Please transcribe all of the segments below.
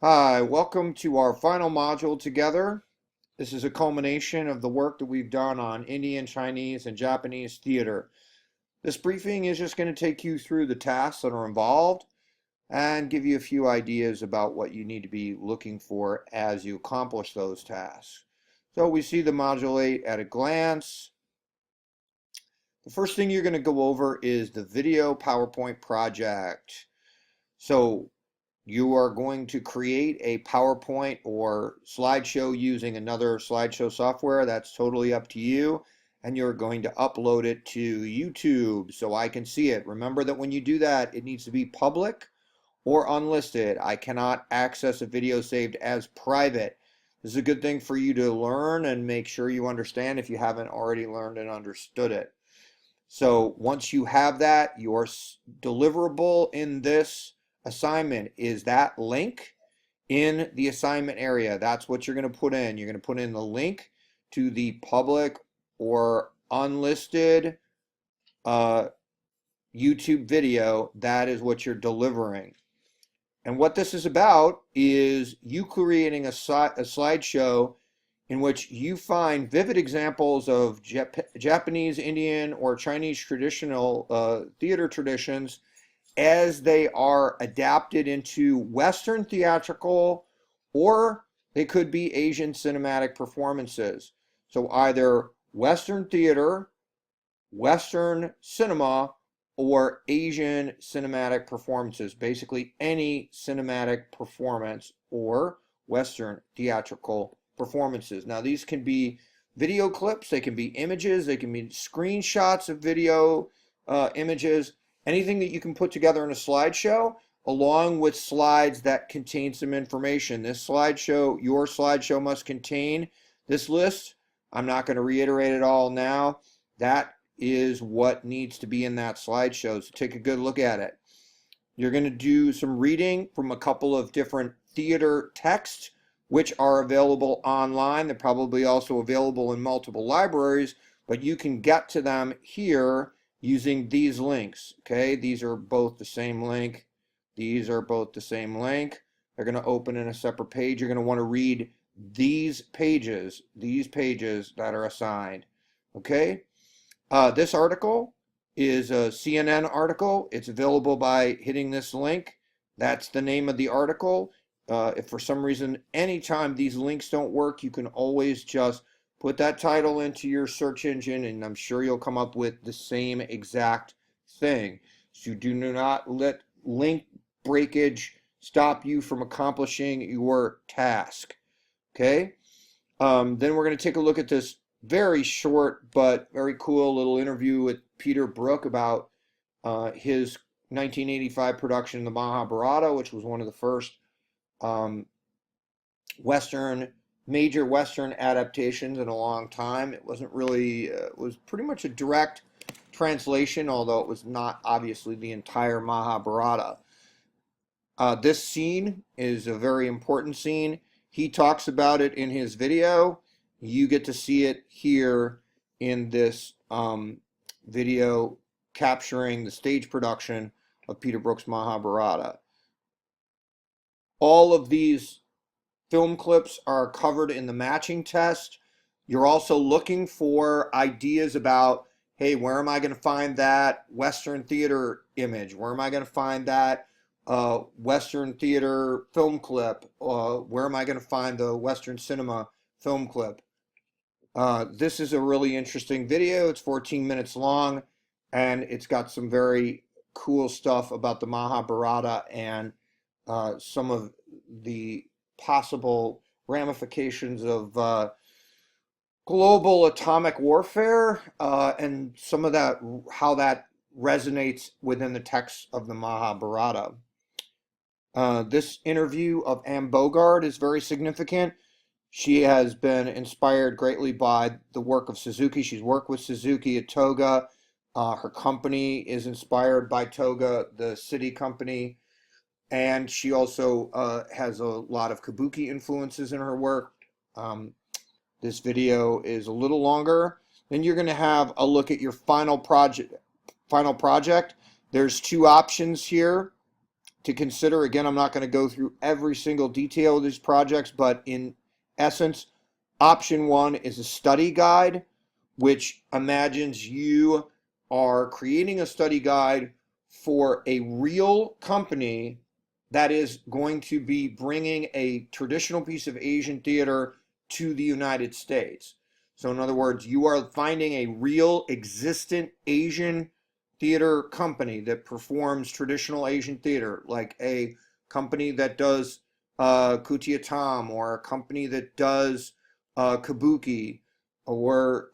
Hi, welcome to our final module together. This is a culmination of the work that we've done on Indian, Chinese, and Japanese theater. This briefing is just going to take you through the tasks that are involved and give you a few ideas about what you need to be looking for as you accomplish those tasks. So we see the Module 8 at a glance. The first thing you're going to go over is the video PowerPoint project. So you are going to create a PowerPoint or slideshow using another slideshow software. That's totally up to you. And you're going to upload it to YouTube so I can see it. Remember that when you do that, it needs to be public or unlisted. I cannot access a video saved as private. This is a good thing for you to learn and make sure you understand if you haven't already learned and understood it. So once you have that, your deliverable in this assignment is that link in the assignment area. That's what you're going to put in. You're going to put in the link to the public or unlisted YouTube video. That is what you're delivering. And what this is about is you creating a slideshow in which you find vivid examples of Japanese, Indian, or Chinese traditional theater traditions as they are adapted into Western theatrical, or they could be Asian cinematic performances. So either Western theater, Western cinema, or Asian cinematic performances. Basically any cinematic performance or Western theatrical performances. Now these can be video clips, they can be images, they can be screenshots of video images, anything that you can put together in a slideshow along with slides that contain some information. This slideshow, your slideshow must contain this list. I'm not going to reiterate it all now. That is what needs to be in that slideshow. So take a good look at it. You're going to do some reading from a couple of different theater texts, which are available online. They're probably also available in multiple libraries, but you can get to them here using these links. Okay, these are both the same link. These are both the same link. They're going to open in a separate page. You're going to want to read these pages that are assigned. Okay. This article is a CNN article. It's available by hitting this link. That's the name of the article. If for some reason, anytime these links don't work, you can always just put that title into your search engine and I'm sure you'll come up with the same exact thing. So do not let link breakage stop you from accomplishing your task. Okay? Then we're going to take a look at this very short but very cool little interview with Peter Brook about his 1985 production, The Mahabharata, which was one of the first major Western adaptations in a long time. It wasn't really, it was pretty much a direct translation, although it was not obviously the entire Mahabharata. This scene is a very important scene. He talks about it in his video. You get to see it here in this video capturing the stage production of Peter Brook's Mahabharata. All of these film clips are covered in the matching test. You're also looking for ideas about, hey, where am I going to find that Western theater image? Where am I going to find that Western theater film clip? Where am I going to find the Western cinema film clip? This is a really interesting video. It's 14 minutes long, and it's got some very cool stuff about the Mahabharata and some of the possible ramifications of global atomic warfare and some of that, how that resonates within the text of the Mahabharata. This interview of Anne Bogart is very significant. She has been inspired greatly by the work of Suzuki. She's worked with Suzuki at Toga. Her company is inspired by Toga, the city company. And she also has a lot of Kabuki influences in her work. This video is a little longer. Then you're going to have a look at your final project. There's two options here. to consider. Again, I'm not going to go through every single detail of these projects, but in essence, option one is a study guide, which imagines you are creating a study guide for a real company that is going to be bringing a traditional piece of Asian theater to the United States. So in other words, you are finding a real existent Asian theater company that performs traditional Asian theater, like a company that does Kutiyattam, or a company that does Kabuki, or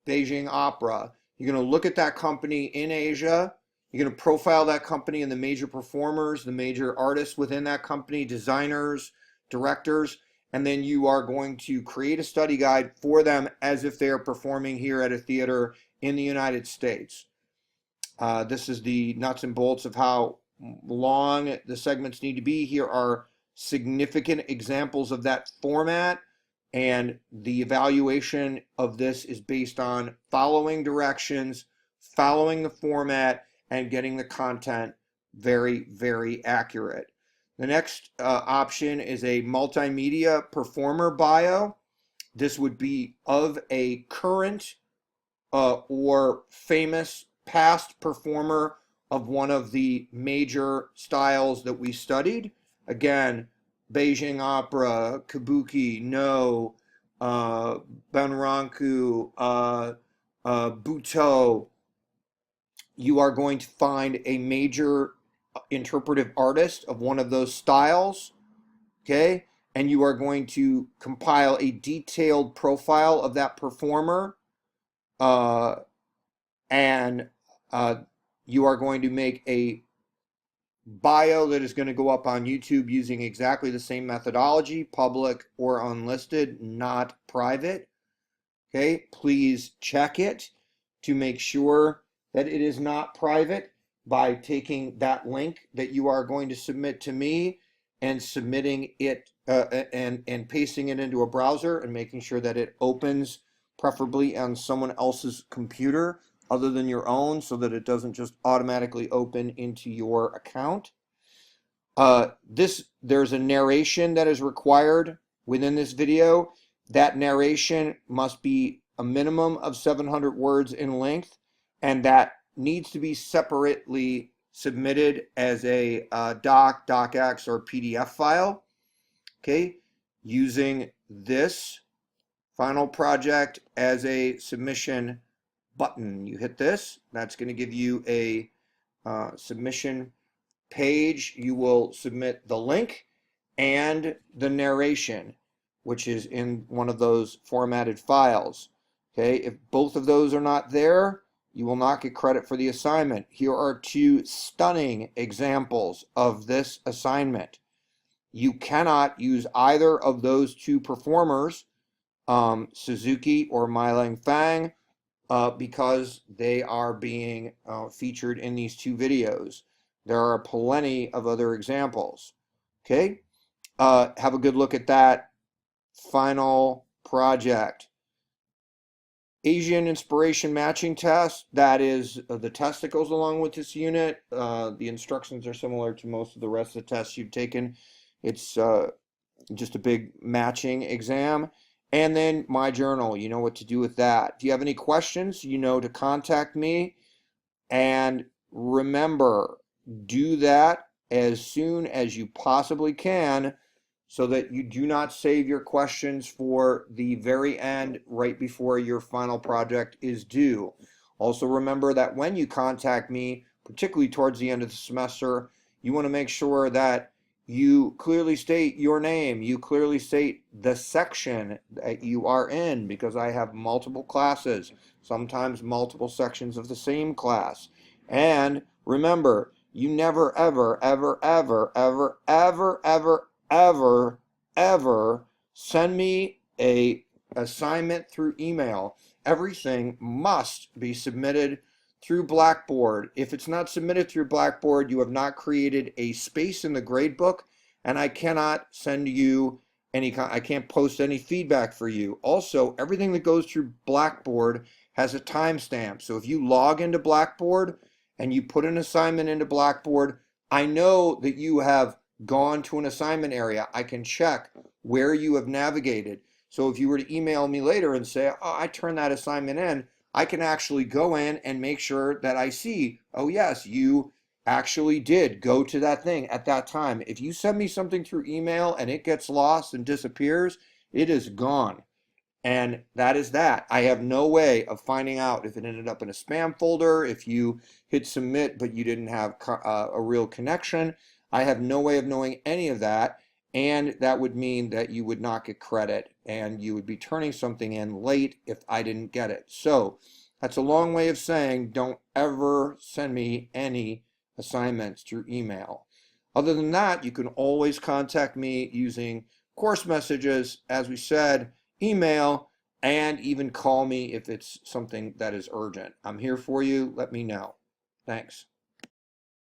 Beijing Opera. You're going to look at that company in Asia. You're going to profile that company and the major performers, the major artists within that company, designers, directors, and then you are going to create a study guide for them as if they are performing here at a theater in the United States. This is the nuts and bolts of how long the segments need to be. Here are significant examples of that format, and the evaluation of this is based on following directions, following the format, and getting the content very, very accurate. The next option is a multimedia performer bio. This would be of a current or famous past performer of one of the major styles that we studied. Again, Beijing Opera, Kabuki, No, Banranku, Butoh. You are going to find a major interpretive artist of one of those styles, okay? And you are going to compile a detailed profile of that performer, and you are going to make a bio that is going to go up on YouTube using exactly the same methodology, public or unlisted, not private. Okay, please check it to make sure that it is not private by taking that link that you are going to submit to me and submitting it and pasting it into a browser and making sure that it opens preferably on someone else's computer other than your own, so that it doesn't just automatically open into your account. There's a narration that is required within this video. That narration must be a minimum of 700 words in length, and that needs to be separately submitted as a docx, or PDF file. Okay, using this final project as a submission button. You hit this, that's going to give you a submission page. You will submit the link and the narration, which is in one of those formatted files. Okay, if both of those are not there, you will not get credit for the assignment. Here are two stunning examples of this assignment. You cannot use either of those two performers, Suzuki or Mailang Fang, because they are being featured in these two videos. There are plenty of other examples. Okay, have a good look at that final project. Asian inspiration matching test, that is the test that goes along with this unit. The instructions are similar to most of the rest of the tests you've taken. It's just a big matching exam. And then my journal, you know what to do with that. If you have any questions, you know to contact me. And remember, do that as soon as you possibly can, so that you do not save your questions for the very end, right before your final project is due. Also remember that when you contact me, particularly towards the end of the semester, you want to make sure that you clearly state your name, you clearly state the section that you are in, because I have multiple classes, sometimes multiple sections of the same class. And remember, you never, ever, ever, ever, ever, ever, ever, ever, ever send me a assignment through email. Everything must be submitted through Blackboard. If it's not submitted through Blackboard, you have not created a space in the gradebook, and I cannot send you I can't post any feedback for you. Also, everything that goes through Blackboard has a timestamp. So if you log into Blackboard and you put an assignment into Blackboard, I know that you have gone to an assignment area. I can check where you have navigated. So if you were to email me later and say, oh, I turned that assignment in, I can actually go in and make sure that I see, oh yes, you actually did go to that thing at that time. If you send me something through email and it gets lost and disappears, it is gone. And that is that. I have no way of finding out if it ended up in a spam folder, if you hit submit but you didn't have a real connection. I have no way of knowing any of that. And that would mean that you would not get credit and you would be turning something in late if I didn't get it. So that's a long way of saying don't ever send me any assignments through email. Other than that, you can always contact me using course messages, as we said, email, and even call me if it's something that is urgent. I'm here for you. Let me know. Thanks.